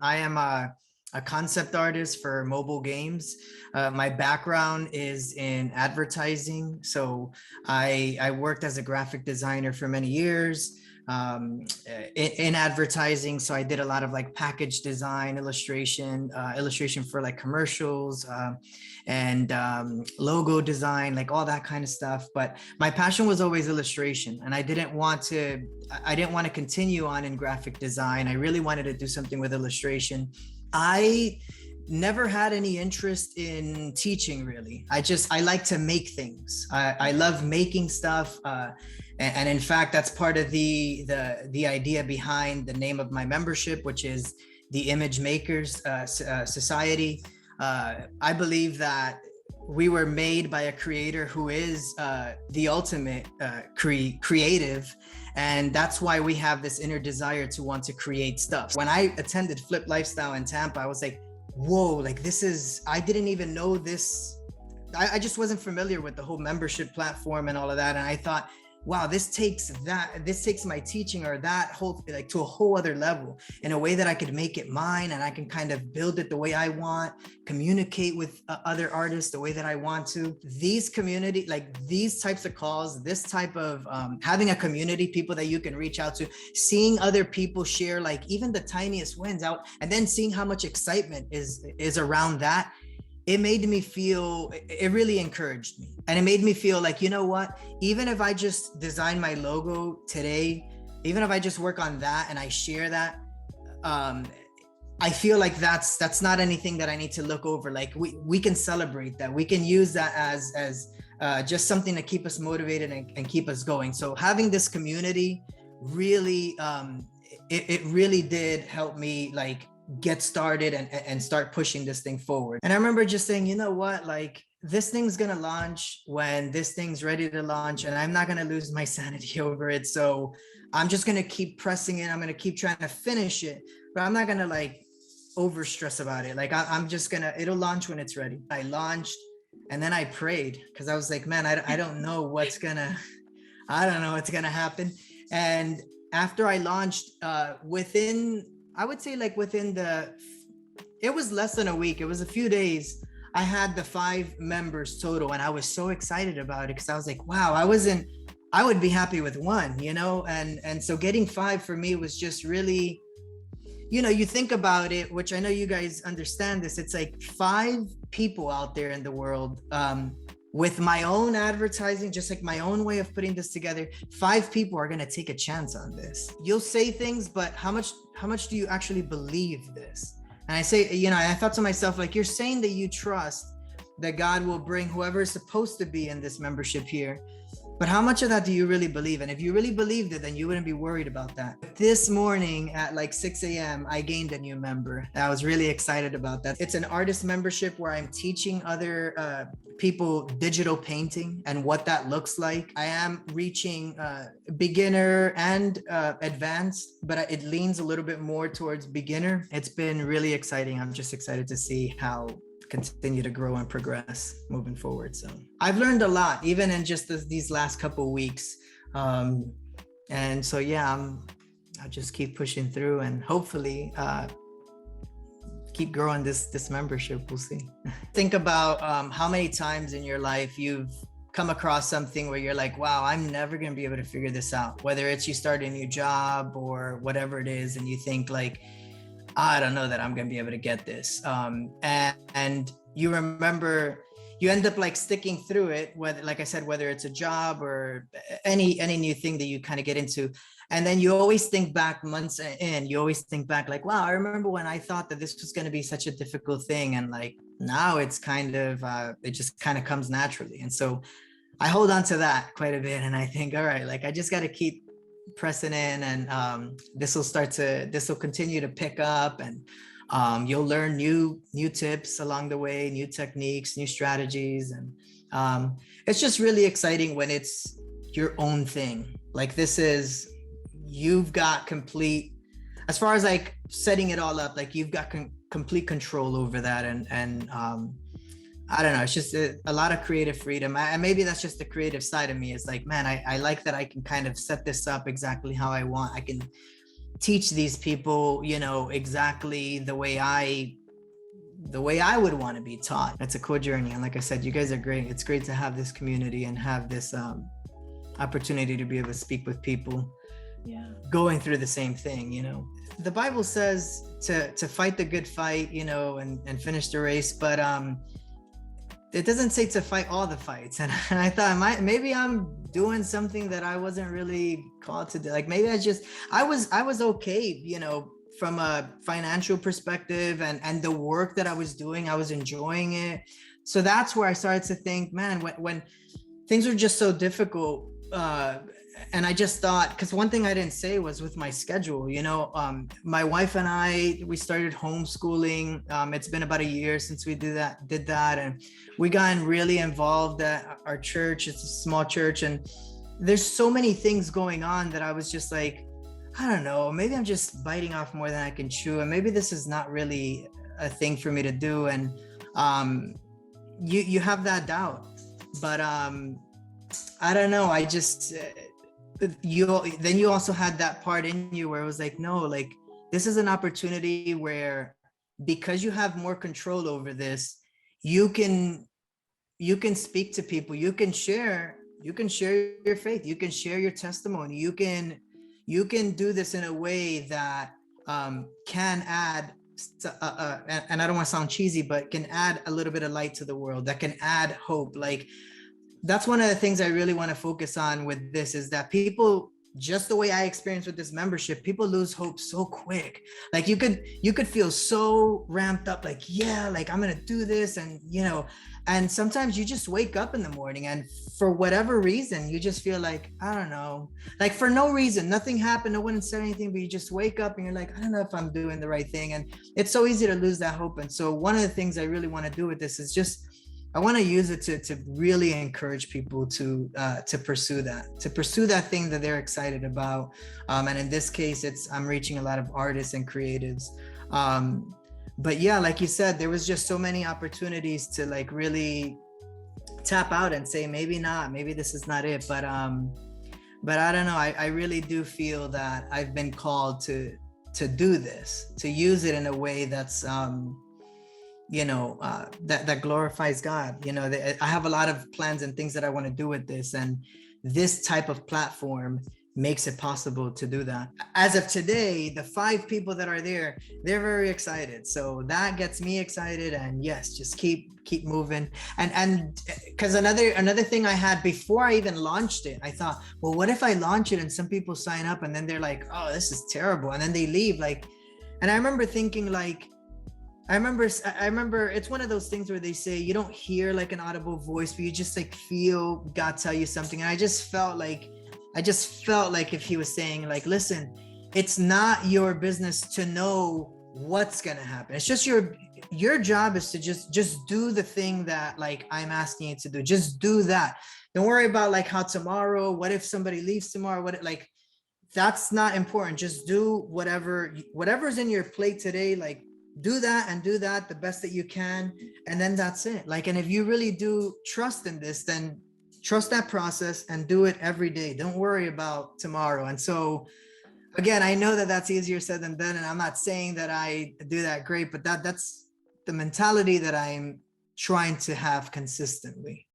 I am a concept artist for mobile games. My background is in advertising. So I worked as a graphic designer for many years in advertising. So I did a lot of like package design, illustration for like commercials and logo design, like all that kind of stuff. But my passion was always illustration, and I didn't want to continue on in graphic design. I really wanted to do something with illustration. I never had any interest in teaching, really. I like to make things. I love making stuff. And in fact, that's part of the idea behind the name of my membership, which is the Image Makers Society. I believe that we were made by a creator who is the ultimate creative. And that's why we have this inner desire to want to create stuff. When I attended Flip Lifestyle in Tampa, I was like, whoa, like I didn't even know this. I just wasn't familiar with the whole membership platform and all of that. And I thought, wow, this takes my teaching or that whole, like, to a whole other level in a way that I could make it mine, and I can kind of build it the way I want, communicate with other artists the way that I want to. These community, like these types of calls, this type of having a community, people that you can reach out to, seeing other people share like even the tiniest wins out, and then seeing how much excitement is around that. It made me feel, it really encouraged me. And it made me feel like, you know what, even if I just design my logo today, even if I just work on that and I share that, I feel like that's not anything that I need to look over. Like we can celebrate that. We can use that as just something to keep us motivated and keep us going. So having this community really, it really did help me like get started and start pushing this thing forward. And I remember just saying, you know what, like this thing's gonna launch when this thing's ready to launch, and I'm not gonna lose my sanity over it. So I'm just gonna keep pressing it. I'm gonna keep trying to finish it, but I'm not gonna like over stress about it. Like I'm just gonna, it'll launch when it's ready. I launched, and then I prayed because I was like, man, I don't know what's gonna happen. And after I launched, I would say like it was less than a week. It was a few days. I had the 5 members total, and I was so excited about it because I was like, wow, I would be happy with 1, you know? And so getting 5 for me was just really, you know, you think about it, which I know you guys understand this. It's like 5 people out there in the world, with my own advertising, just like my own way of putting this together. 5 people are going to take a chance on this. You'll say things, but how much do you actually believe this? And I say, you know, I thought to myself, like, you're saying that you trust that God will bring whoever is supposed to be in this membership here, but how much of that do you really believe? And if you really believed it, then you wouldn't be worried about that. This morning at like 6 a.m., I gained a new member. I was really excited about that. It's an artist membership where I'm teaching other people digital painting and what that looks like. I am reaching beginner and advanced, but it leans a little bit more towards beginner. It's been really exciting. I'm just excited to see how continue to grow and progress moving forward. So I've learned a lot, even in just these last couple of weeks. And so, yeah, I'll just keep pushing through and hopefully keep growing this membership. We'll see. Think about how many times in your life you've come across something where you're like, wow, I'm never going to be able to figure this out. Whether it's you start a new job or whatever it is, and you think like, I don't know that I'm going to be able to get this. And you remember, you end up like sticking through it, whether, like I said, whether it's a job or any new thing that you kind of get into. And then you always think back months in, you always think back like, wow, I remember when I thought that this was going to be such a difficult thing. And like, now it's kind of, it just kind of comes naturally. And so I hold on to that quite a bit. And I think, all right, like I just got to keep pressing in, and this will continue to pick up, and you'll learn new tips along the way, new techniques, new strategies. And it's just really exciting when it's your own thing. Like you've got complete, as far as like setting it all up, like you've got complete control over that. And I don't know, it's just a lot of creative freedom. And maybe that's just the creative side of me. It's like, man, I like that I can kind of set this up exactly how I want. I can teach these people, exactly the way I would want to be taught. It's a cool journey. And like I said, you guys are great. It's great to have this community and have this opportunity to be able to speak with people going through the same thing. The Bible says to fight the good fight, and finish the race, but it doesn't say to fight all the fights. And I thought maybe I'm doing something that I wasn't really called to do. Like maybe I was okay, from a financial perspective, and the work that I was doing, I was enjoying it. So that's where I started to think, man, when things are just so difficult, and I just thought, because one thing I didn't say was with my schedule, my wife and we started homeschooling. It's been about a year since we did that. And we got really involved at our church. It's a small church. And there's so many things going on that I was just like, I don't know, maybe I'm just biting off more than I can chew. And maybe this is not really a thing for me to do. And you have that doubt. But I don't know. I just... you also had that part in you where it was like, no, like this is an opportunity where, because you have more control over this, you can speak to people, you can share your faith, you can share your testimony, you can do this in a way that can add and I don't want to sound cheesy, but can add a little bit of light to the world, that can add hope. Like that's one of the things I really want to focus on with this, is that people, just the way I experienced with this membership, people lose hope so quick. Like you could feel so ramped up, like, yeah, like I'm going to do this. And, and sometimes you just wake up in the morning and for whatever reason, you just feel like, I don't know, like for no reason, nothing happened. No one said anything, but you just wake up and you're like, I don't know if I'm doing the right thing. And it's so easy to lose that hope. And so one of the things I really want to do with this is just, I want to use it to really encourage people to pursue that thing that they're excited about. And in this case, I'm reaching a lot of artists and creatives. But yeah, like you said, there was just so many opportunities to like really tap out and say, maybe not, maybe this is not it. But I don't know. I really do feel that I've been called to do this, to use it in a way that's, that glorifies God. I have a lot of plans and things that I want to do with this, and this type of platform makes it possible to do that. As of today, the 5 people that are there, they're very excited. So that gets me excited. And yes, just keep moving. And because another thing I had before I even launched it, I thought, well, what if I launch it and some people sign up and then they're like, oh, this is terrible, and then they leave. Like, and I remember thinking like, I remember it's one of those things where they say you don't hear like an audible voice, but you just like feel God tell you something. And I just felt like if he was saying like, listen, it's not your business to know what's gonna happen. It's just your job is to just do the thing that like I'm asking you to do. Just do that. Don't worry about like how tomorrow, what if somebody leaves tomorrow, that's not important. Just do whatever's in your plate today, like do that and do that the best that you can, and then that's it. Like, and if you really do trust in this, then trust that process and do it every day. Don't worry about tomorrow. And so again, I know that that's easier said than done, and I'm not saying that I do that great, but that's the mentality that I'm trying to have consistently.